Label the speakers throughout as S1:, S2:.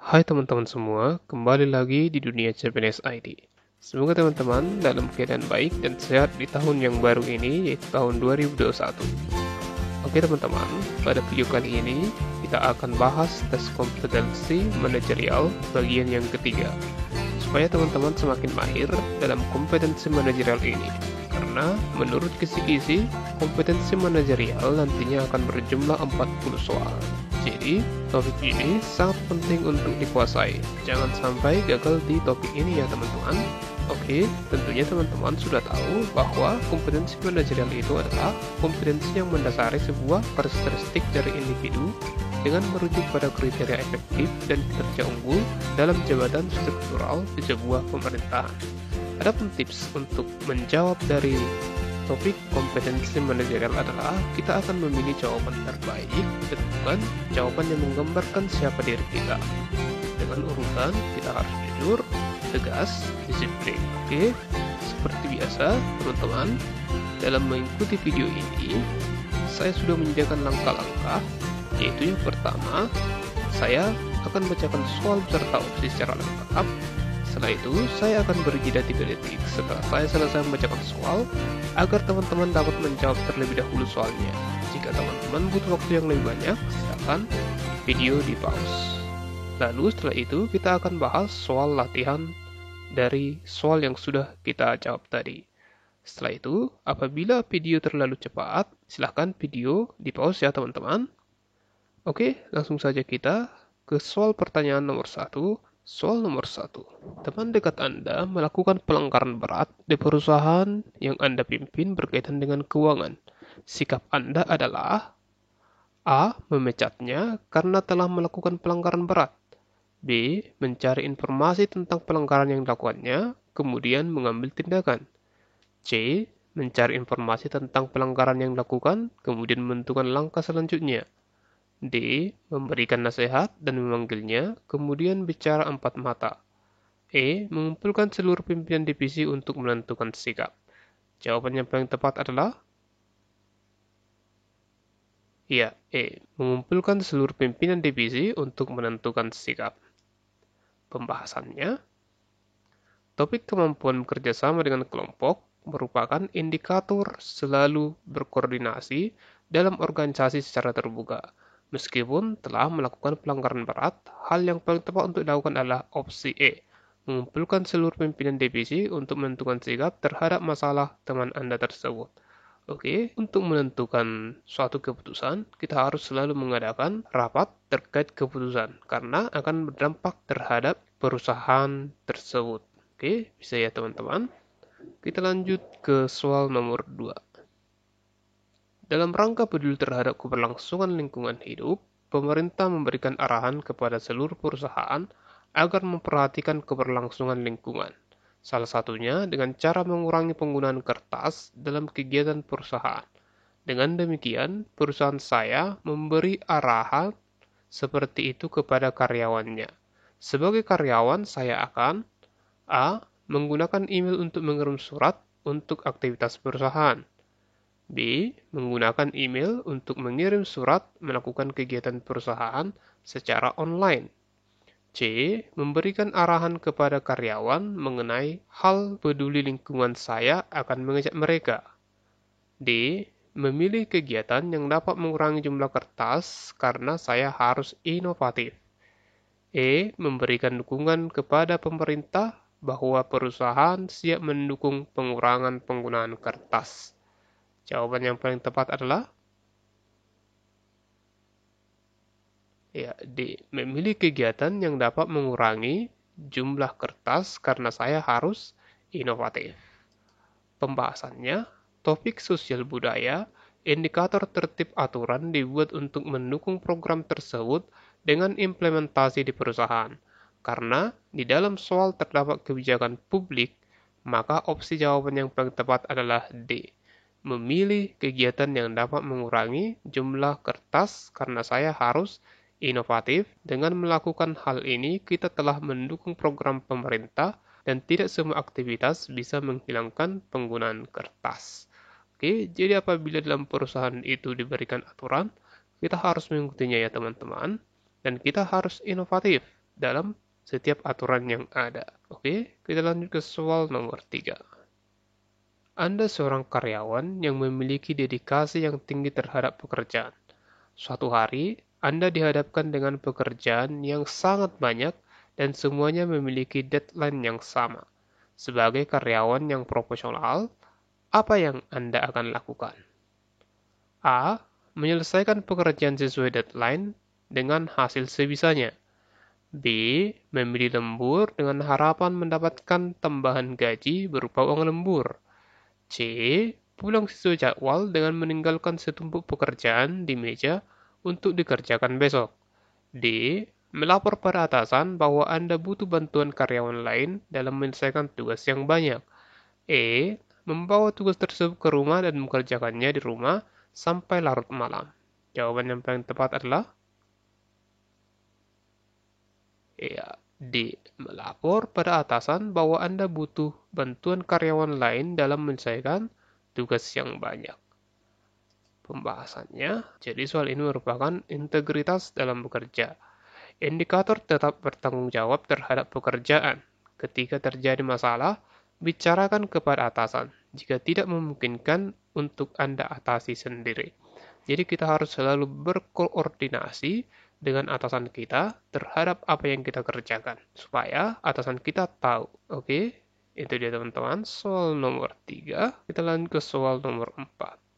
S1: Hai teman-teman semua, kembali lagi di dunia Japanese ID. Semoga teman-teman dalam keadaan baik dan sehat di tahun yang baru ini, yaitu tahun 2021. Oke teman-teman, pada video kali ini kita akan bahas tes kompetensi manajerial bagian yang ketiga, supaya teman-teman semakin mahir dalam kompetensi manajerial ini. Karena menurut kisi-kisi, kompetensi manajerial nantinya akan berjumlah 40 soal. Jadi, topik ini sangat penting untuk dikuasai. Jangan sampai gagal di topik ini ya teman-teman. Oke, tentunya teman-teman sudah tahu bahwa kompetensi manajerial itu adalah kompetensi yang mendasari sebuah karakteristik dari individu dengan merujuk pada kriteria efektif dan kinerja unggul dalam jabatan struktural di sebuah pemerintahan. Adapun tips untuk menjawab dari topik kompetensi manajerial adalah kita akan memilih jawaban terbaik dan bukan jawaban yang menggambarkan siapa diri kita. Dengan urutan, kita harus jujur, tegas, disiplin. Oke, seperti biasa, teman-teman, dalam mengikuti video ini, saya sudah menyediakan langkah-langkah, yaitu yang pertama, saya akan bacakan soal beserta opsi secara lengkap. Setelah itu, saya akan beri jeda 3 detik setelah saya selesai membacakan soal, agar teman-teman dapat menjawab terlebih dahulu soalnya. Jika teman-teman butuh waktu yang lebih banyak, silakan video di pause. Lalu setelah itu, kita akan bahas soal latihan dari soal yang sudah kita jawab tadi. Setelah itu, apabila video terlalu cepat, silakan video di pause ya teman-teman. Oke, langsung saja kita ke soal pertanyaan nomor 1. Soal nomor 1. Teman dekat Anda melakukan pelanggaran berat di perusahaan yang Anda pimpin berkaitan dengan keuangan. Sikap Anda adalah A. Memecatnya karena telah melakukan pelanggaran berat. B. Mencari informasi tentang pelanggaran yang dilakukannya, kemudian mengambil tindakan. C. Mencari informasi tentang pelanggaran yang dilakukan, kemudian menentukan langkah selanjutnya. D. Memberikan nasihat dan memanggilnya, kemudian bicara empat mata. E. Mengumpulkan seluruh pimpinan divisi untuk menentukan sikap. Jawaban yang paling tepat adalah ya, E. Mengumpulkan seluruh pimpinan divisi untuk menentukan sikap. Pembahasannya, topik kemampuan bekerja sama dengan kelompok merupakan indikator selalu berkoordinasi dalam organisasi secara terbuka. Meskipun telah melakukan pelanggaran berat, hal yang paling tepat untuk dilakukan adalah opsi E, mengumpulkan seluruh pimpinan divisi untuk menentukan sikap terhadap masalah teman Anda tersebut. Oke, untuk menentukan suatu keputusan, kita harus selalu mengadakan rapat terkait keputusan, karena akan berdampak terhadap perusahaan tersebut. Oke, bisa ya teman-teman? Kita lanjut ke soal nomor 2. Dalam rangka peduli terhadap keberlangsungan lingkungan hidup, pemerintah memberikan arahan kepada seluruh perusahaan agar memperhatikan keberlangsungan lingkungan. Salah satunya dengan cara mengurangi penggunaan kertas dalam kegiatan perusahaan. Dengan demikian, perusahaan saya memberi arahan seperti itu kepada karyawannya. Sebagai karyawan, saya akan A. Menggunakan email untuk mengirim surat untuk aktivitas perusahaan. B. Menggunakan email untuk mengirim surat melakukan kegiatan perusahaan secara online. C. Memberikan arahan kepada karyawan mengenai hal peduli lingkungan saya akan mengajak mereka. D. Memilih kegiatan yang dapat mengurangi jumlah kertas karena saya harus inovatif. E. Memberikan dukungan kepada pemerintah bahwa perusahaan siap mendukung pengurangan penggunaan kertas. Jawaban yang paling tepat adalah ya, D. Memilih kegiatan yang dapat mengurangi jumlah kertas karena saya harus inovatif. Pembahasannya, topik sosial budaya, indikator tertib aturan dibuat untuk mendukung program tersebut dengan implementasi di perusahaan. Karena di dalam soal terdapat kebijakan publik, maka opsi jawaban yang paling tepat adalah D. Memilih kegiatan yang dapat mengurangi jumlah kertas karena saya harus inovatif. Dengan melakukan hal ini, kita telah mendukung program pemerintah dan tidak semua aktivitas bisa menghilangkan penggunaan kertas. Oke, jadi apabila dalam perusahaan itu diberikan aturan, kita harus mengikutinya ya teman-teman. Dan kita harus inovatif dalam setiap aturan yang ada. Oke, kita lanjut ke soal nomor 3. Anda seorang karyawan yang memiliki dedikasi yang tinggi terhadap pekerjaan. Suatu hari, Anda dihadapkan dengan pekerjaan yang sangat banyak dan semuanya memiliki deadline yang sama. Sebagai karyawan yang profesional, apa yang Anda akan lakukan? A. Menyelesaikan pekerjaan sesuai deadline dengan hasil sebisanya. B. Memilih lembur dengan harapan mendapatkan tambahan gaji berupa uang lembur. C. Pulang sesuai jadwal dengan meninggalkan setumpuk pekerjaan di meja untuk dikerjakan besok. D. Melapor pada atasan bahwa Anda butuh bantuan karyawan lain dalam menyelesaikan tugas yang banyak. E. Membawa tugas tersebut ke rumah dan mengerjakannya di rumah sampai larut malam. Jawaban yang paling tepat adalah ya, D. Melapor pada atasan bahwa Anda butuh bantuan karyawan lain dalam menyelesaikan tugas yang banyak. Pembahasannya, jadi soal ini merupakan integritas dalam bekerja. Indikator tetap bertanggung jawab terhadap pekerjaan. Ketika terjadi masalah, bicarakan kepada atasan. Jika tidak memungkinkan untuk Anda atasi sendiri. Jadi kita harus selalu berkoordinasi dengan atasan kita terhadap apa yang kita kerjakan. Supaya atasan kita tahu. Oke, itu dia teman-teman. Soal nomor 3. Kita lanjut ke soal nomor 4.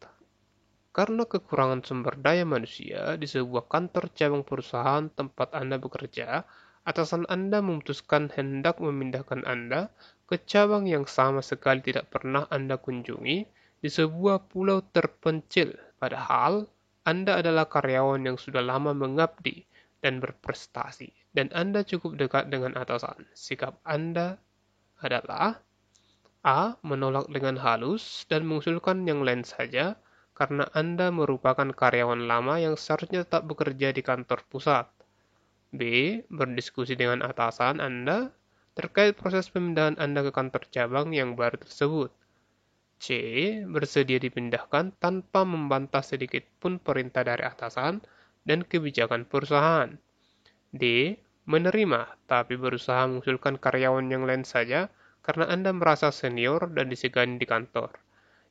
S1: Karena kekurangan sumber daya manusia di sebuah kantor cabang perusahaan tempat Anda bekerja, atasan Anda memutuskan hendak memindahkan Anda ke cabang yang sama sekali tidak pernah Anda kunjungi di sebuah pulau terpencil. Padahal, Anda adalah karyawan yang sudah lama mengabdi dan berprestasi, dan Anda cukup dekat dengan atasan. Sikap Anda adalah A. Menolak dengan halus dan mengusulkan yang lain saja, karena Anda merupakan karyawan lama yang seharusnya tetap bekerja di kantor pusat. B. Berdiskusi dengan atasan Anda terkait proses pemindahan Anda ke kantor cabang yang baru tersebut. C. Bersedia dipindahkan tanpa membantah sedikit pun perintah dari atasan dan kebijakan perusahaan. D. Menerima, tapi berusaha mengusulkan karyawan yang lain saja karena Anda merasa senior dan disegani di kantor.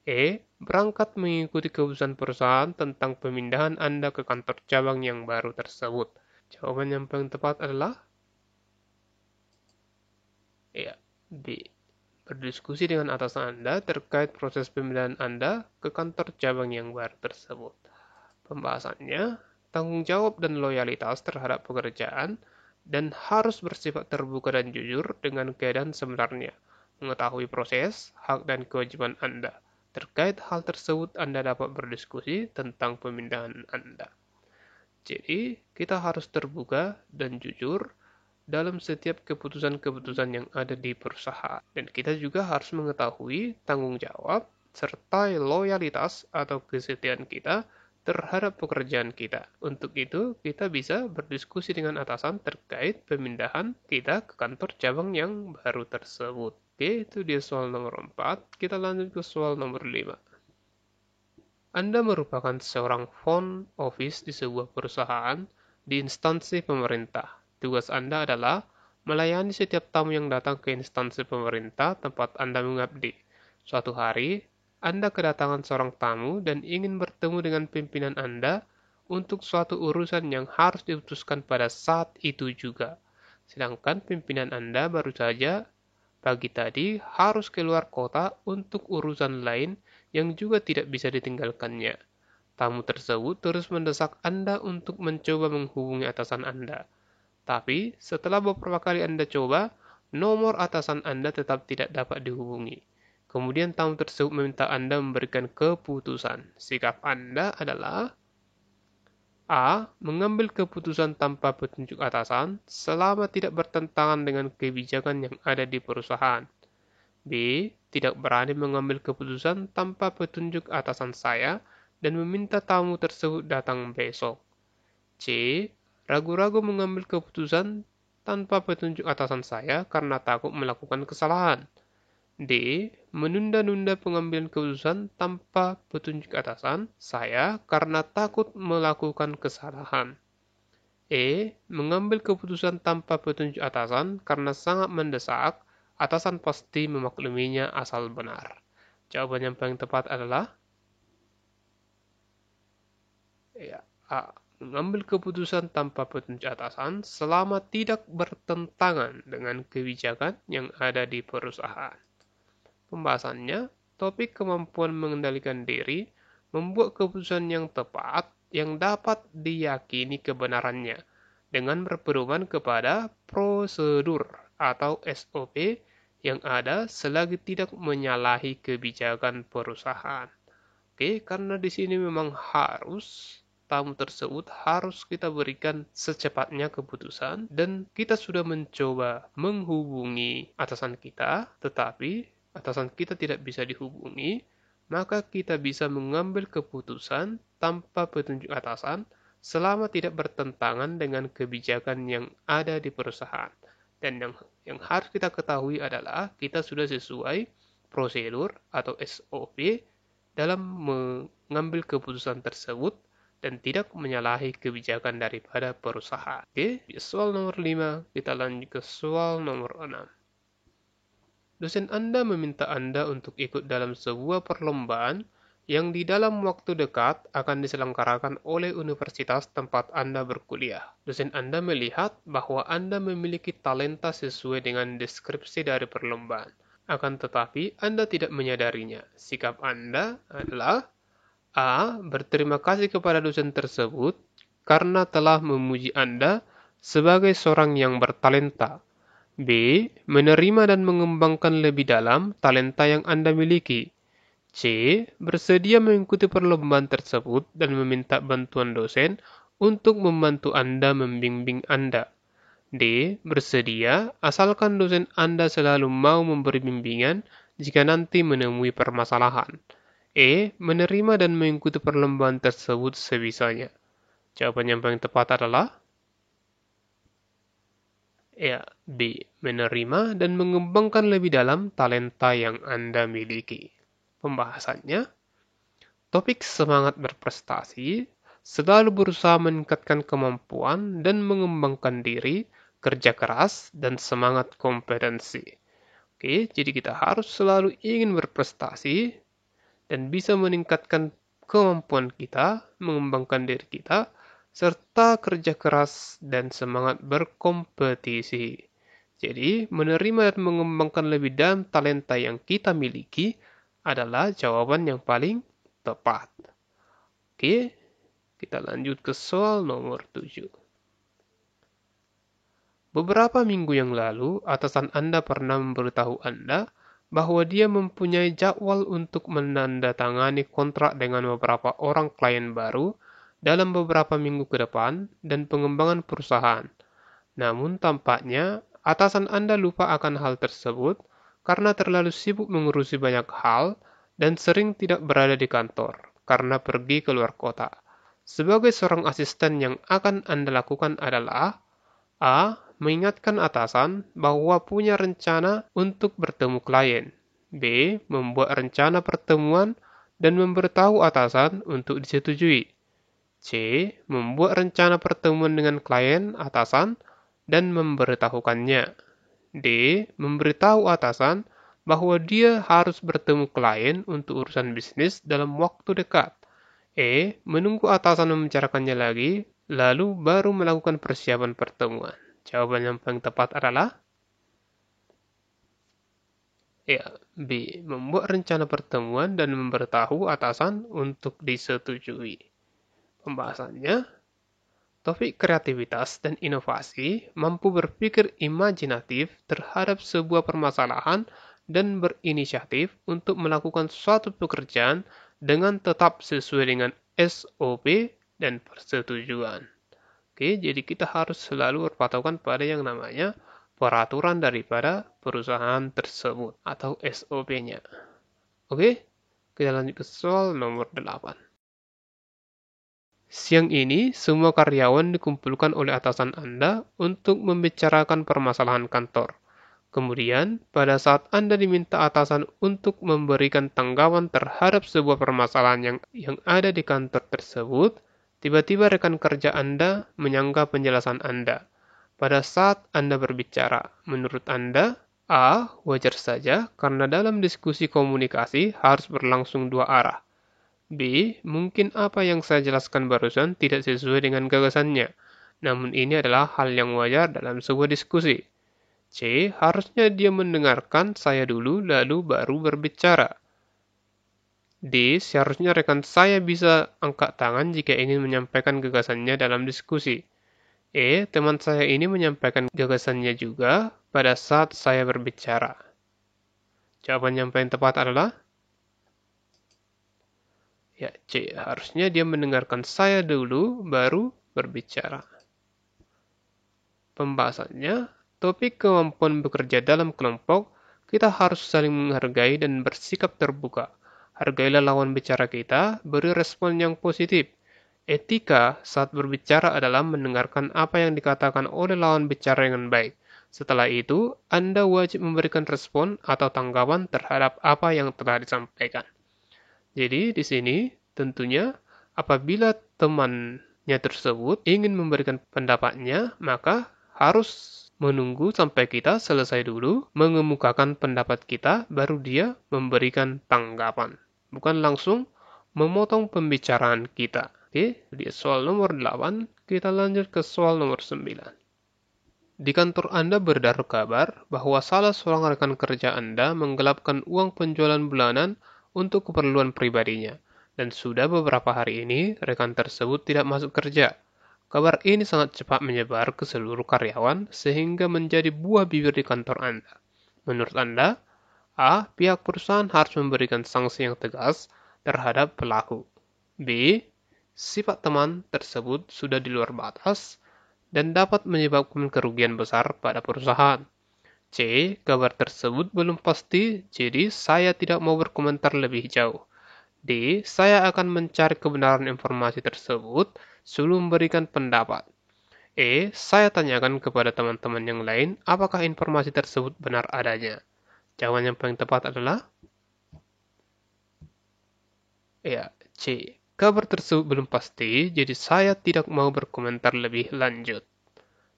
S1: E. Berangkat mengikuti keputusan perusahaan tentang pemindahan Anda ke kantor cabang yang baru tersebut. Jawaban yang paling tepat adalah ya, B. Berdiskusi dengan atasan Anda terkait proses pemindahan Anda ke kantor cabang yang baru tersebut. Pembahasannya, tanggung jawab dan loyalitas terhadap pekerjaan dan harus bersifat terbuka dan jujur dengan keadaan sebenarnya. Mengetahui proses, hak dan kewajiban Anda. Terkait hal tersebut, Anda dapat berdiskusi tentang pemindahan Anda. Jadi, kita harus terbuka dan jujur dalam setiap keputusan-keputusan yang ada di perusahaan. Dan kita juga harus mengetahui tanggung jawab serta loyalitas atau kesetiaan kita terhadap pekerjaan kita. Untuk itu, kita bisa berdiskusi dengan atasan terkait pemindahan kita ke kantor cabang yang baru tersebut. Oke, itu dia soal nomor 4. Kita lanjut ke soal nomor 5. Anda merupakan seorang front office di sebuah perusahaan di instansi pemerintah. Tugas Anda adalah melayani setiap tamu yang datang ke instansi pemerintah tempat Anda mengabdi. Suatu hari, Anda kedatangan seorang tamu dan ingin bertemu dengan pimpinan Anda untuk suatu urusan yang harus diputuskan pada saat itu juga. Sedangkan pimpinan Anda baru saja pagi tadi harus keluar kota untuk urusan lain yang juga tidak bisa ditinggalkannya. Tamu tersebut terus mendesak Anda untuk mencoba menghubungi atasan Anda. Tapi setelah beberapa kali Anda coba, nomor atasan Anda tetap tidak dapat dihubungi. Kemudian tamu tersebut meminta Anda memberikan keputusan. Sikap Anda adalah A. Mengambil keputusan tanpa petunjuk atasan selama tidak bertentangan dengan kebijakan yang ada di perusahaan. B. Tidak berani mengambil keputusan tanpa petunjuk atasan saya dan meminta tamu tersebut datang besok. C. Ragu-ragu mengambil keputusan tanpa petunjuk atasan saya karena takut melakukan kesalahan. D. Menunda-nunda pengambilan keputusan tanpa petunjuk atasan saya karena takut melakukan kesalahan. Mengambil keputusan tanpa petunjuk atasan karena sangat mendesak, atasan pasti memakluminya asal benar. Jawaban yang paling tepat adalah A. Mengambil keputusan tanpa petunjuk atasan selama tidak bertentangan dengan kebijakan yang ada di perusahaan. Pembahasannya, topik kemampuan mengendalikan diri, membuat keputusan yang tepat yang dapat diyakini kebenarannya dengan berpedoman kepada prosedur atau SOP yang ada selagi tidak menyalahi kebijakan perusahaan. Oke, karena di sini memang harus tamu tersebut harus kita berikan secepatnya keputusan dan kita sudah mencoba menghubungi atasan kita, tetapi atasan kita tidak bisa dihubungi, maka kita bisa mengambil keputusan tanpa petunjuk atasan selama tidak bertentangan dengan kebijakan yang ada di perusahaan. Dan yang harus kita ketahui adalah kita sudah sesuai prosedur atau SOP dalam mengambil keputusan tersebut dan tidak menyalahi kebijakan daripada perusahaan. Oke, di soal nomor 5, kita lanjut ke soal nomor 6. Dosen Anda meminta Anda untuk ikut dalam sebuah perlombaan yang di dalam waktu dekat akan diselenggarakan oleh universitas tempat Anda berkuliah. Dosen Anda melihat bahwa Anda memiliki talenta sesuai dengan deskripsi dari perlombaan. Akan tetapi, Anda tidak menyadarinya. Sikap Anda adalah A. Berterima kasih kepada dosen tersebut karena telah memuji Anda sebagai seorang yang bertalenta. B. Menerima dan mengembangkan lebih dalam talenta yang Anda miliki. C. Bersedia mengikuti perlombaan tersebut dan meminta bantuan dosen untuk membantu Anda membimbing Anda. D. Bersedia asalkan dosen Anda selalu mau memberi bimbingan jika nanti menemui permasalahan. Menerima dan mengikuti perlombaan tersebut sebisanya. Jawaban yang paling tepat adalah B. Menerima dan mengembangkan lebih dalam talenta yang Anda miliki. Pembahasannya, topik semangat berprestasi, selalu berusaha meningkatkan kemampuan dan mengembangkan diri, kerja keras, dan semangat kompetensi. Oke, jadi kita harus selalu ingin berprestasi, dan bisa meningkatkan kemampuan kita, mengembangkan diri kita, serta kerja keras dan semangat berkompetisi. Jadi, menerima dan mengembangkan lebih dalam talenta yang kita miliki adalah jawaban yang paling tepat. Oke, kita lanjut ke soal nomor 7. Beberapa minggu yang lalu, atasan Anda pernah memberitahu Anda bahwa dia mempunyai jadwal untuk menandatangani kontrak dengan beberapa orang klien baru dalam beberapa minggu ke depan dan pengembangan perusahaan. Namun tampaknya atasan Anda lupa akan hal tersebut karena terlalu sibuk mengurusi banyak hal dan sering tidak berada di kantor karena pergi ke luar kota. Sebagai seorang asisten yang akan Anda lakukan adalah A. Mengingatkan atasan bahwa punya rencana untuk bertemu klien. B. Membuat rencana pertemuan dan memberitahu atasan untuk disetujui. C. Membuat rencana pertemuan dengan klien atasan dan memberitahukannya. D. Memberitahu atasan bahwa dia harus bertemu klien untuk urusan bisnis dalam waktu dekat. Menunggu atasan membicarakannya lagi, lalu baru melakukan persiapan pertemuan. Jawaban yang paling tepat adalah B. Membuat rencana pertemuan dan memberitahu atasan untuk disetujui. Pembahasannya, topik kreativitas dan inovasi mampu berpikir imajinatif terhadap sebuah permasalahan dan berinisiatif untuk melakukan suatu pekerjaan dengan tetap sesuai dengan SOP dan persetujuan. Oke, jadi kita harus selalu berpatokan pada yang namanya peraturan daripada perusahaan tersebut atau SOP-nya. Oke, kita lanjut ke soal nomor 8. Siang ini, semua karyawan dikumpulkan oleh atasan Anda untuk membicarakan permasalahan kantor. Kemudian, pada saat Anda diminta atasan untuk memberikan tanggapan terhadap sebuah permasalahan yang ada di kantor tersebut, Tiba-tiba rekan kerja Anda menyangka penjelasan Anda. Pada saat Anda berbicara, menurut Anda, A. Wajar saja karena dalam diskusi komunikasi harus berlangsung dua arah. B. Mungkin apa yang saya jelaskan barusan tidak sesuai dengan gagasannya. Namun ini adalah hal yang wajar dalam sebuah diskusi. C. Harusnya dia mendengarkan saya dulu lalu baru berbicara. D. Seharusnya rekan saya bisa angkat tangan jika ingin menyampaikan gagasannya dalam diskusi. E. Teman saya ini menyampaikan gagasannya juga pada saat saya berbicara. Jawaban yang paling tepat adalah ya, C. Harusnya dia mendengarkan saya dulu baru berbicara. Pembahasannya, topik kemampuan bekerja dalam kelompok, kita harus saling menghargai dan bersikap terbuka. Hargailah lawan bicara kita, beri respon yang positif. Etika saat berbicara adalah mendengarkan apa yang dikatakan oleh lawan bicara dengan baik. Setelah itu, Anda wajib memberikan respon atau tanggapan terhadap apa yang telah disampaikan. Jadi, di sini tentunya apabila temannya tersebut ingin memberikan pendapatnya, maka harus menunggu sampai kita selesai dulu mengemukakan pendapat kita, baru dia memberikan tanggapan. Bukan langsung memotong pembicaraan kita. Oke, di soal nomor 8, kita lanjut ke soal nomor 9. Di kantor Anda beredar kabar bahwa salah seorang rekan kerja Anda menggelapkan uang penjualan bulanan untuk keperluan pribadinya. Dan sudah beberapa hari ini, rekan tersebut tidak masuk kerja. Kabar ini sangat cepat menyebar ke seluruh karyawan sehingga menjadi buah bibir di kantor Anda. Menurut Anda, A. Pihak perusahaan harus memberikan sanksi yang tegas terhadap pelaku. B. Sifat teman tersebut sudah di luar batas dan dapat menyebabkan kerugian besar pada perusahaan. C. Kabar tersebut belum pasti, jadi saya tidak mau berkomentar lebih jauh. D. Saya akan mencari kebenaran informasi tersebut sebelum memberikan pendapat. E. Saya tanyakan kepada teman-teman yang lain apakah informasi tersebut benar adanya. Jawaban yang paling tepat adalah ya, C. Kabar tersebut belum pasti, jadi saya tidak mau berkomentar lebih lanjut.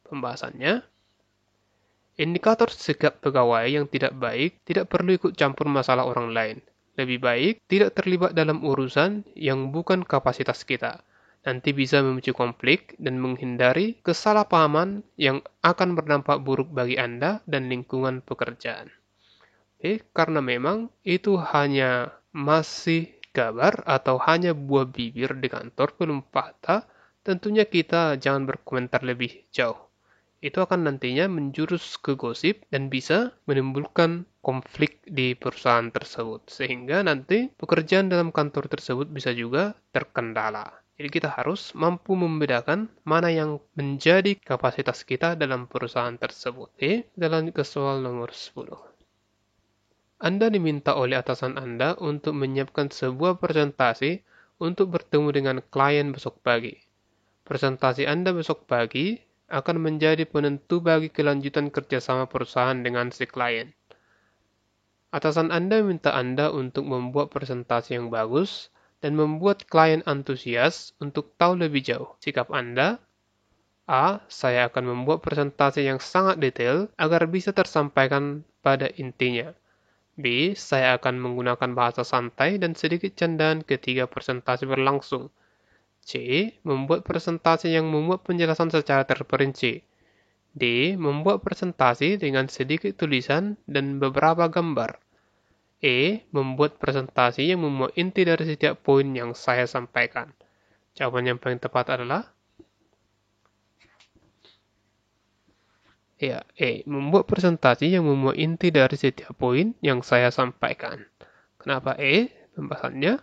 S1: Pembahasannya, indikator sikap pegawai yang tidak baik tidak perlu ikut campur masalah orang lain. Lebih baik tidak terlibat dalam urusan yang bukan kapasitas kita. Nanti bisa memicu konflik dan menghindari kesalahpahaman yang akan berdampak buruk bagi Anda dan lingkungan pekerjaan. Karena memang itu hanya masih kabar atau hanya buah bibir di kantor belum fakta, tentunya kita jangan berkomentar lebih jauh. Itu akan nantinya menjurus ke gosip dan bisa menimbulkan konflik di perusahaan tersebut. Sehingga nanti pekerjaan dalam kantor tersebut bisa juga terkendala. Jadi kita harus mampu membedakan mana yang menjadi kapasitas kita dalam perusahaan tersebut. Kita lanjut ke soal nomor 10. Anda diminta oleh atasan Anda untuk menyiapkan sebuah presentasi untuk bertemu dengan klien besok pagi. Presentasi Anda besok pagi akan menjadi penentu bagi kelanjutan kerjasama perusahaan dengan si klien. Atasan Anda minta Anda untuk membuat presentasi yang bagus dan membuat klien antusias untuk tahu lebih jauh sikap Anda. A. Saya akan membuat presentasi yang sangat detail agar bisa tersampaikan pada intinya. B. Saya akan menggunakan bahasa santai dan sedikit candaan ketika presentasi berlangsung. C. Membuat presentasi yang memuat penjelasan secara terperinci. D. Membuat presentasi dengan sedikit tulisan dan beberapa gambar. E. Membuat presentasi yang memuat inti dari setiap poin yang saya sampaikan. Jawaban yang paling tepat adalah ya, membuat presentasi yang memuat inti dari setiap poin yang saya sampaikan. Kenapa Pembahasannya,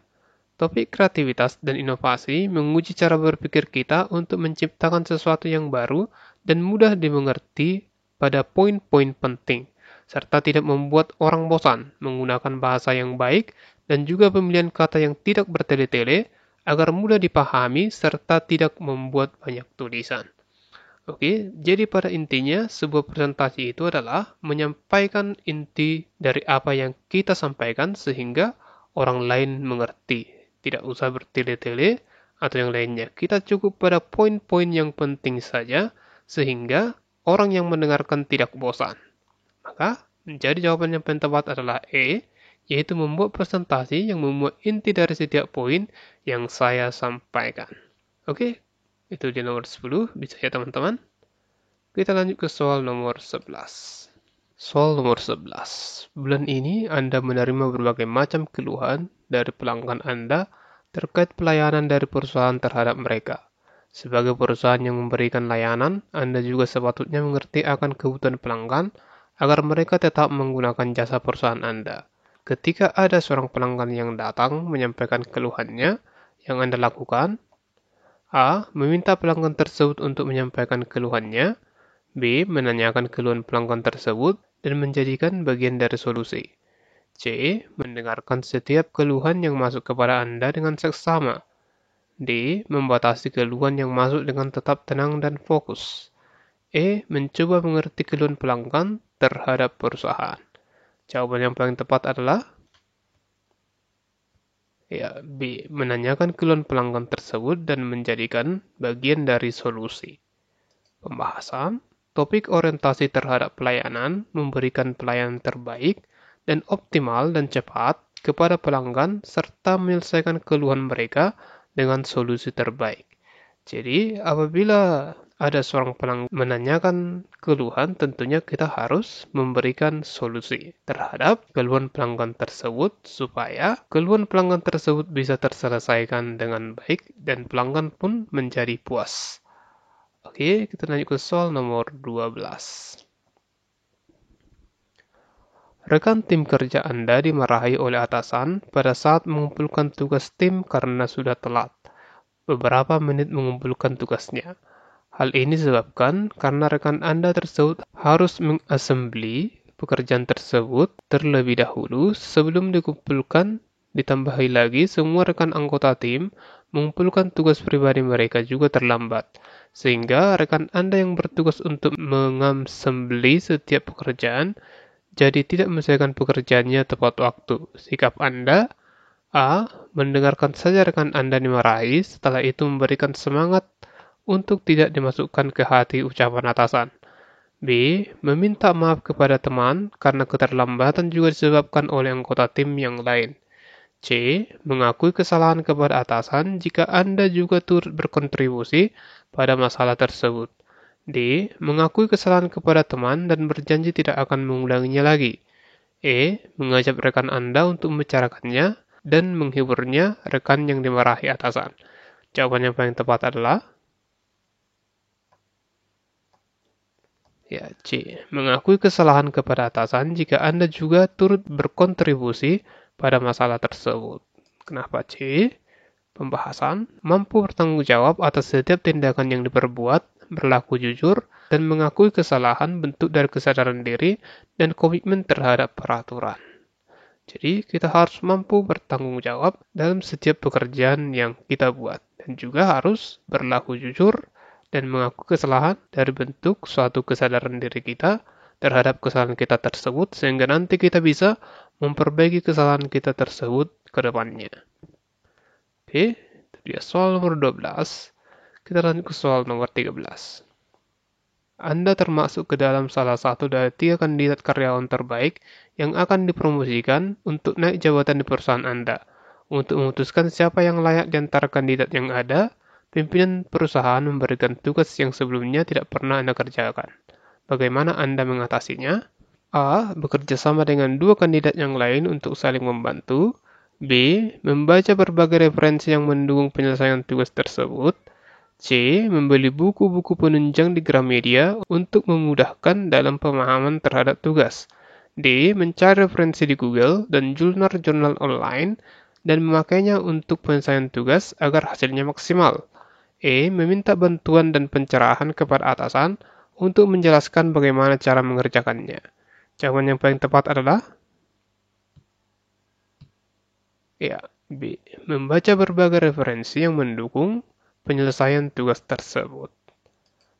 S1: topik kreativitas dan inovasi menguji cara berpikir kita untuk menciptakan sesuatu yang baru dan mudah dimengerti pada poin-poin penting, serta tidak membuat orang bosan, menggunakan bahasa yang baik dan juga pemilihan kata yang tidak bertele-tele agar mudah dipahami serta tidak membuat banyak tulisan. Oke, jadi pada intinya sebuah presentasi itu adalah menyampaikan inti dari apa yang kita sampaikan sehingga orang lain mengerti. Tidak usah bertele-tele atau yang lainnya. Kita cukup pada poin-poin yang penting saja, sehingga orang yang mendengarkan tidak bosan. Maka, menjadi jawaban yang paling tepat adalah E, yaitu membuat presentasi yang memuat inti dari setiap poin yang saya sampaikan. Oke, itu di nomor 10, bisa ya teman-teman? Kita lanjut ke soal nomor 11. Soal nomor 11. Bulan ini Anda menerima berbagai macam keluhan dari pelanggan Anda terkait pelayanan dari perusahaan terhadap mereka. Sebagai perusahaan yang memberikan layanan, Anda juga sepatutnya mengerti akan kebutuhan pelanggan agar mereka tetap menggunakan jasa perusahaan Anda. Ketika ada seorang pelanggan yang datang menyampaikan keluhannya, yang Anda lakukan, A. Meminta pelanggan tersebut untuk menyampaikan keluhannya, B. Menanyakan keluhan pelanggan tersebut dan menjadikan bagian dari solusi. C. Mendengarkan setiap keluhan yang masuk kepada Anda dengan seksama. D. Membatasi keluhan yang masuk dengan tetap tenang dan fokus. E. Mencoba mengerti keluhan pelanggan terhadap perusahaan. Jawaban yang paling tepat adalah ya, B. Menanyakan keluhan pelanggan tersebut dan menjadikan bagian dari solusi. Pembahasan. Topik orientasi terhadap pelayanan memberikan pelayanan terbaik dan optimal dan cepat kepada pelanggan serta menyelesaikan keluhan mereka dengan solusi terbaik. Jadi, apabila ada seorang pelanggan menanyakan keluhan, tentunya kita harus memberikan solusi terhadap keluhan pelanggan tersebut supaya keluhan pelanggan tersebut bisa terselesaikan dengan baik dan pelanggan pun menjadi puas. Oke, kita lanjut ke soal nomor 12. Rekan tim kerja Anda dimarahi oleh atasan pada saat mengumpulkan tugas tim karena sudah telat beberapa menit mengumpulkan tugasnya. Hal ini disebabkan karena rekan Anda tersebut harus mengassembly pekerjaan tersebut terlebih dahulu sebelum dikumpulkan. Ditambahi lagi, semua rekan anggota tim mengumpulkan tugas pribadi mereka juga terlambat. Sehingga rekan Anda yang bertugas untuk mengassembly setiap pekerjaan jadi tidak menyelesaikan pekerjaannya tepat waktu. Sikap Anda A. Mendengarkan saja rekan Anda dimarahi, setelah itu memberikan semangat untuk tidak dimasukkan ke hati ucapan atasan. B. Meminta maaf kepada teman karena keterlambatan juga disebabkan oleh anggota tim yang lain. C. Mengakui kesalahan kepada atasan jika Anda juga turut berkontribusi pada masalah tersebut. D. Mengakui kesalahan kepada teman dan berjanji tidak akan mengulanginya lagi. E. Mengajak rekan Anda untuk membicarakannya dan menghiburnya rekan yang dimarahi atasan. Jawaban yang paling tepat adalah ya, C. Mengakui kesalahan kepada atasan jika Anda juga turut berkontribusi pada masalah tersebut. Kenapa C? Pembahasan. Mampu bertanggung jawab atas setiap tindakan yang diperbuat, berlaku jujur, dan mengakui kesalahan bentuk dari kesadaran diri dan komitmen terhadap peraturan. Jadi, kita harus mampu bertanggung jawab dalam setiap pekerjaan yang kita buat. Dan juga harus berlaku jujur dan mengaku kesalahan dari bentuk suatu kesadaran diri kita terhadap kesalahan kita tersebut, sehingga nanti kita bisa memperbaiki kesalahan kita tersebut ke depannya. Oke, itu dia soal nomor 12. Kita lanjut ke soal nomor 13. Anda termasuk ke dalam salah satu dari 3 kandidat karyawan terbaik yang akan dipromosikan untuk naik jabatan di perusahaan Anda. Untuk memutuskan siapa yang layak di antara kandidat yang ada, pimpinan perusahaan memberikan tugas yang sebelumnya tidak pernah Anda kerjakan. Bagaimana Anda mengatasinya? A. Bekerja sama dengan 2 kandidat yang lain untuk saling membantu. B. Membaca berbagai referensi yang mendukung penyelesaian tugas tersebut. C. Membeli buku-buku penunjang di Gramedia untuk memudahkan dalam pemahaman terhadap tugas. D. Mencari referensi di Google dan jurnal-jurnal online dan memakainya untuk penyelesaian tugas agar hasilnya maksimal. E. Meminta bantuan dan pencerahan kepada atasan untuk menjelaskan bagaimana cara mengerjakannya. Jawaban yang paling tepat adalah ya, B. Membaca berbagai referensi yang mendukung penyelesaian tugas tersebut.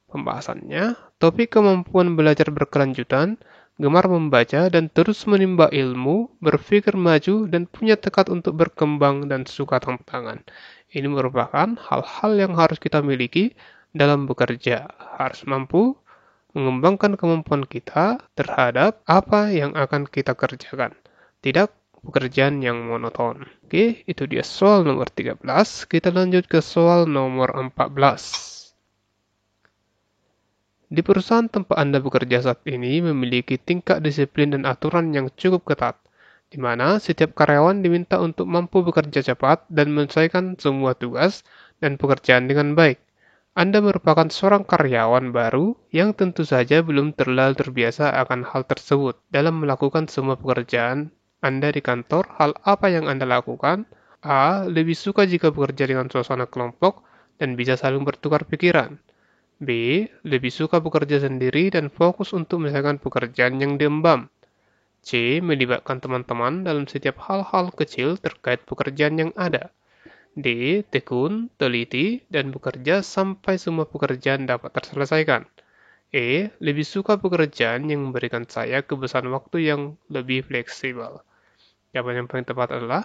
S1: Pembahasannya, topik kemampuan belajar berkelanjutan, gemar membaca dan terus menimba ilmu, berpikir maju dan punya tekad untuk berkembang dan suka tantangan. Ini merupakan hal-hal yang harus kita miliki dalam bekerja. Harus mampu mengembangkan kemampuan kita terhadap apa yang akan kita kerjakan. Tidak pekerjaan yang monoton. Oke, itu dia soal nomor 13. Kita lanjut ke soal nomor 14. Di perusahaan tempat Anda bekerja saat ini memiliki tingkat disiplin dan aturan yang cukup ketat, di mana setiap karyawan diminta untuk mampu bekerja cepat dan menyelesaikan semua tugas dan pekerjaan dengan baik. Anda merupakan seorang karyawan baru yang tentu saja belum terlalu terbiasa akan hal tersebut. Dalam melakukan semua pekerjaan Anda di kantor, hal apa yang Anda lakukan? A. Lebih suka jika bekerja dengan suasana kelompok dan bisa saling bertukar pikiran. B. Lebih suka bekerja sendiri dan fokus untuk menyelesaikan pekerjaan yang diemban. C. Melibatkan teman-teman dalam setiap hal-hal kecil terkait pekerjaan yang ada. D. Tekun, teliti, dan bekerja sampai semua pekerjaan dapat terselesaikan. E. Lebih suka pekerjaan yang memberikan saya kebesaran waktu yang lebih fleksibel. Jawaban yang paling tepat adalah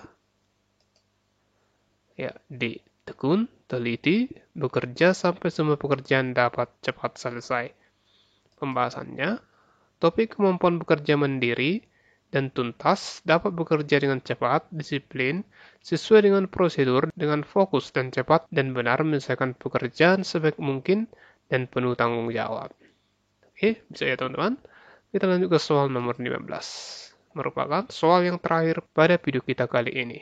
S1: D. Tekun, teliti, bekerja sampai semua pekerjaan dapat cepat selesai. Pembahasannya, topik kemampuan bekerja mandiri dan tuntas, dapat bekerja dengan cepat, disiplin, sesuai dengan prosedur, dengan fokus dan cepat, dan benar menyelesaikan pekerjaan sebaik mungkin dan penuh tanggung jawab. Oke, bisa ya teman-teman? Kita lanjut ke soal nomor 15. Merupakan soal yang terakhir pada video kita kali ini.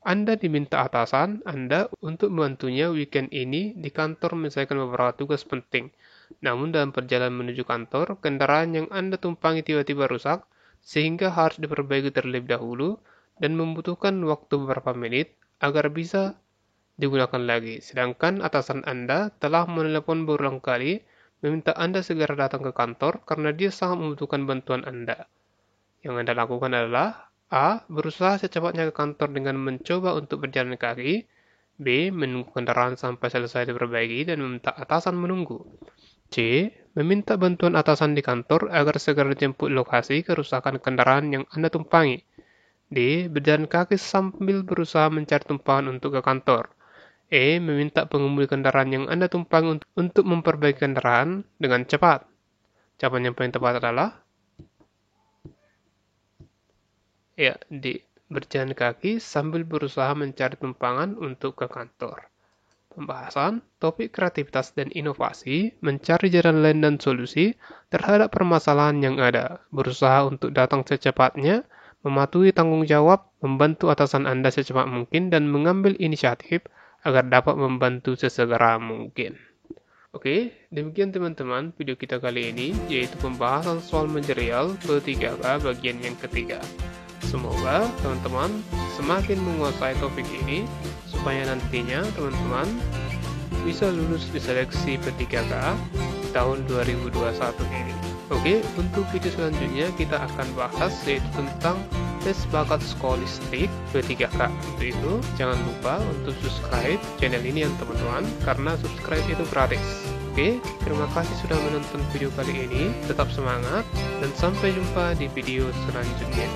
S1: Anda diminta atasan Anda untuk membantunya weekend ini di kantor menyelesaikan beberapa tugas penting. Namun dalam perjalanan menuju kantor, kendaraan yang Anda tumpangi tiba-tiba rusak, sehingga harus diperbaiki terlebih dahulu dan membutuhkan waktu beberapa menit agar bisa digunakan lagi. Sedangkan atasan Anda telah menelepon berulang kali meminta Anda segera datang ke kantor karena dia sangat membutuhkan bantuan Anda. Yang Anda lakukan adalah A. Berusaha secepatnya ke kantor dengan mencoba untuk berjalan kaki. B. Menunggu kendaraan sampai selesai diperbaiki dan meminta atasan menunggu. C. Meminta bantuan atasan di kantor agar segera dijemput lokasi kerusakan kendaraan yang Anda tumpangi. D. Berjalan kaki sambil berusaha mencari tumpangan untuk ke kantor. E. Meminta pengemudi kendaraan yang Anda tumpangi untuk memperbaiki kendaraan dengan cepat. Jawaban yang paling tepat adalah D. Berjalan kaki sambil berusaha mencari tumpangan untuk ke kantor. Pembahasan, topik kreativitas dan inovasi, mencari jalan lain dan solusi terhadap permasalahan yang ada, berusaha untuk datang secepatnya, mematuhi tanggung jawab, membantu atasan Anda secepat mungkin, dan mengambil inisiatif agar dapat membantu sesegera mungkin. Oke, demikian teman-teman video kita kali ini, yaitu pembahasan soal manajerial P3K bagian yang ketiga. Semoga teman-teman semakin menguasai topik ini supaya nantinya teman-teman bisa lulus di seleksi P3K tahun 2021 ini. Oke, untuk video selanjutnya kita akan bahas yaitu tentang tes bakat skolastik P3K. Untuk itu jangan lupa untuk subscribe channel ini ya teman-teman, karena subscribe itu gratis. Oke, terima kasih sudah menonton video kali ini. Tetap semangat dan sampai jumpa di video selanjutnya.